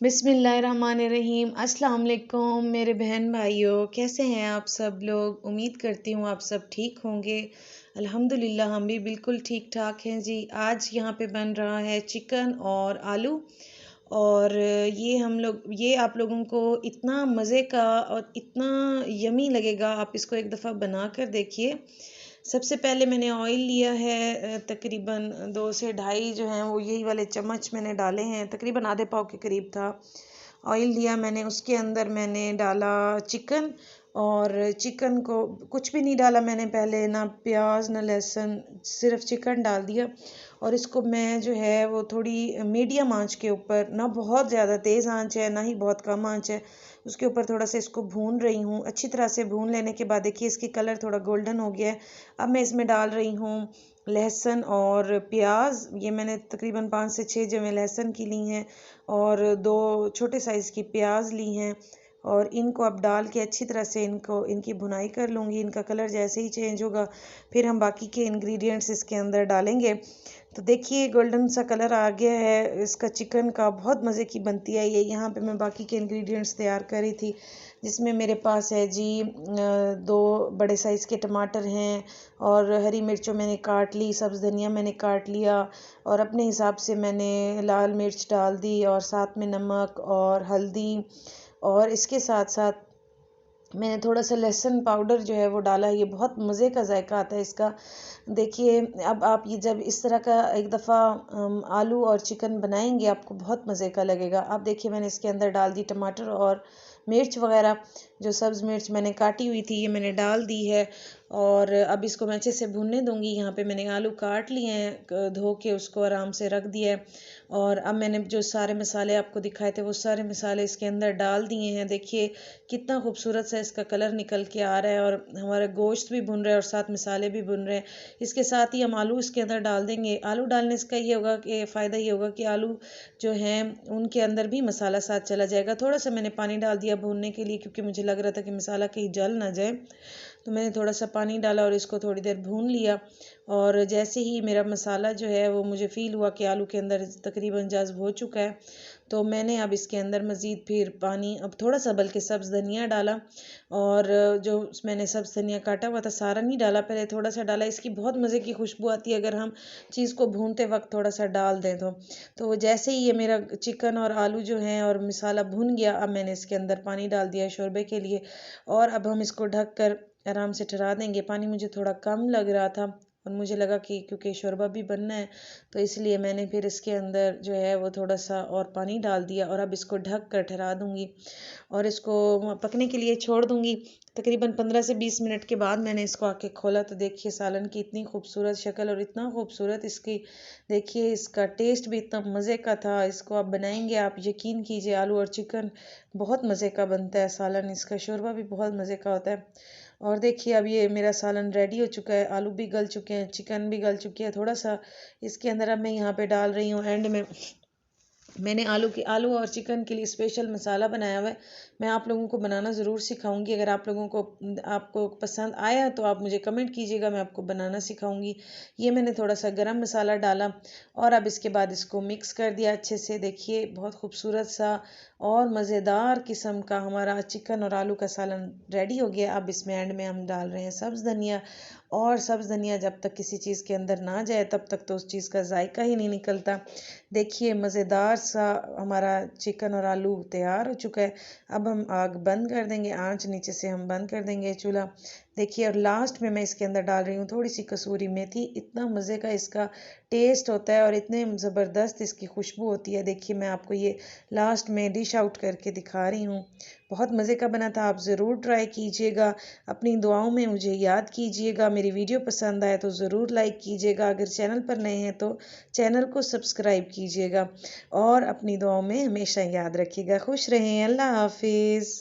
बिस्मिल्लाहिर्रहमानिर्रहीम। अस्सलाम वालेकुम मेरे बहन भाइयों, कैसे हैं आप सब लोग। उम्मीद करती हूँ आप सब ठीक होंगे। अल्हम्दुलिल्लाह हम भी बिल्कुल ठीक ठाक हैं जी। आज यहाँ पे बन रहा है चिकन और आलू, और ये आप लोगों को इतना मज़े का और इतना यमी लगेगा। आप इसको एक दफ़ा बना कर देखिए। सबसे पहले मैंने ऑयल लिया है, तकरीबन 2 से ढाई जो हैं वो यही वाले चम्मच मैंने डाले हैं, तकरीबन आधे पाव के करीब था ऑयल लिया मैंने। उसके अंदर मैंने डाला चिकन, और चिकन को कुछ भी नहीं डाला मैंने पहले, ना प्याज ना लहसुन, सिर्फ चिकन डाल दिया। और इसको मैं जो है वो थोड़ी मीडियम आंच के ऊपर, ना बहुत ज़्यादा तेज़ आंच है ना ही बहुत कम आंच है, उसके ऊपर थोड़ा सा इसको भून रही हूँ। अच्छी तरह से भून लेने के बाद देखिए इसकी कलर थोड़ा गोल्डन हो गया है। अब मैं इसमें डाल रही हूँ लहसुन और प्याज। ये मैंने तकरीबन 5 से 6 जवें लहसुन की ली हैं और 2 छोटे साइज़ की प्याज ली हैं, और इनको अब डाल के अच्छी तरह से इनकी भुनाई कर लूँगी। इनका कलर जैसे ही चेंज होगा फिर हम बाकी के इंग्रेडिएंट्स इसके अंदर डालेंगे। तो देखिए गोल्डन सा कलर आ गया है इसका चिकन का, बहुत मज़े की बनती है ये। यहाँ पे मैं बाकी के इंग्रेडिएंट्स तैयार कर रही थी, जिसमें मेरे पास है जी 2 बड़े साइज़ के टमाटर हैं, और हरी मिर्चों मैंने काट ली, सब्ज़ धनिया मैंने काट लिया, और अपने हिसाब से मैंने लाल मिर्च डाल दी, और साथ में नमक और हल्दी, और इसके साथ साथ मैंने थोड़ा सा लहसुन पाउडर जो है वो डाला है। ये बहुत मज़े का जायका आता है इसका। देखिए अब आप ये जब इस तरह का एक दफ़ा आलू और चिकन बनाएंगे आपको बहुत मज़े का लगेगा। अब देखिए मैंने इसके अंदर डाल दी टमाटर और मिर्च वगैरह, जो सब्ज़ मिर्च मैंने काटी हुई थी ये मैंने डाल दी है, और अब इसको मैं अच्छे से भूनने दूंगी। यहाँ पे मैंने आलू काट लिए हैं, धो के उसको आराम से रख दिया है, और अब मैंने जो सारे मसाले आपको दिखाए थे वो सारे मसाले इसके अंदर डाल दिए हैं। देखिए कितना खूबसूरत सा इसका कलर निकल के आ रहा है, और हमारा गोश्त भी भुन रहा है और साथ मसाले भी भुन रहे हैं। इसके साथ ही हम आलू इसके अंदर डाल देंगे। आलू डालने से ये होगा कि फ़ायदा ये होगा कि आलू जो हैं उनके अंदर भी मसाला साथ चला जाएगा। थोड़ा सा मैंने पानी डाल दिया भूनने के लिए, क्योंकि मुझे लग रहा था कि मसाला कहीं जल ना जाए, तो मैंने थोड़ा सा पानी डाला और इसको थोड़ी देर भून लिया। और जैसे ही मेरा मसाला जो है वो मुझे फ़ील हुआ कि आलू के अंदर तकरीबन जज़्ब हो चुका है, तो मैंने अब इसके अंदर मज़ीद फिर पानी, अब थोड़ा सा बल्कि सब्ज़ धनिया डाला, और जो मैंने सब्ज़ धनिया काटा हुआ था सारा नहीं डाला, पहले थोड़ा सा डाला। इसकी बहुत मज़े की खुशबू आती है अगर हम चीज़ को भूनते वक्त थोड़ा सा डाल दें तो जैसे ही ये मेरा चिकन और आलू जो हैं और मसाला भुन गया, अब मैंने इसके अंदर पानी डाल दिया शोरबे के लिए, और अब हम इसको ढक कर आराम से ठहरा देंगे। पानी मुझे थोड़ा कम लग रहा था, और मुझे लगा कि क्योंकि शोरबा भी बनना है तो इसलिए मैंने फिर इसके अंदर जो है वो थोड़ा सा और पानी डाल दिया, और अब इसको ढक कर ठहरा दूँगी और इसको पकने के लिए छोड़ दूँगी। तकरीबन 15 से 20 मिनट के बाद मैंने इसको आके खोला, तो देखिए सालन की इतनी खूबसूरत शक्ल और इतना खूबसूरत इसकी, देखिए इसका टेस्ट भी इतना मज़े का था। इसको आप बनाएंगे, आप यकीन कीजिए आलू और चिकन बहुत मज़े का बनता है सालन। इसका शोरबा भी बहुत मज़े का होता है। और देखिए अब ये मेरा सालन रेडी हो चुका है, आलू भी गल चुके हैं, चिकन भी गल चुकी है थोड़ा सा इसके अंदर। अब मैं यहाँ पे डाल रही हूँ एंड में, मैंने आलू और चिकन के लिए स्पेशल मसाला बनाया हुआ है। मैं आप लोगों को बनाना ज़रूर सिखाऊंगी। अगर आपको पसंद आया तो आप मुझे कमेंट कीजिएगा, मैं आपको बनाना सिखाऊंगी। ये मैंने थोड़ा सा गरम मसाला डाला, और अब इसके बाद इसको मिक्स कर दिया अच्छे से। देखिए बहुत खूबसूरत सा और मज़ेदार किस्म का हमारा चिकन और आलू का सालन रेडी हो गया। अब इसमें एंड में हम डाल रहे हैं सब्ज़ धनिया, और सब्ज़ धनिया जब तक किसी चीज़ के अंदर ना जाए तब तक तो उस चीज़ का जायका ही नहीं निकलता। देखिए मज़ेदार सा हमारा चिकन और आलू तैयार हो चुका है। अब हम आग बंद कर देंगे, आंच नीचे से हम बंद कर देंगे चूल्हा। देखिए और लास्ट में मैं इसके अंदर डाल रही हूँ थोड़ी सी कसूरी मेथी। इतना मज़े का इसका टेस्ट होता है और इतने ज़बरदस्त इसकी खुशबू होती है। देखिए मैं आपको ये लास्ट में डिश आउट करके दिखा रही हूँ। बहुत मज़े का बना था, आप ज़रूर ट्राई कीजिएगा। अपनी दुआओं में मुझे याद कीजिएगा। मेरी वीडियो पसंद आए तो ज़रूर लाइक कीजिएगा। अगर चैनल पर नए हैं तो चैनल को सब्सक्राइब कीजिएगा, और अपनी दुआओं में हमेशा याद रखिएगा। खुश रहें। अल्लाह हाफिज़।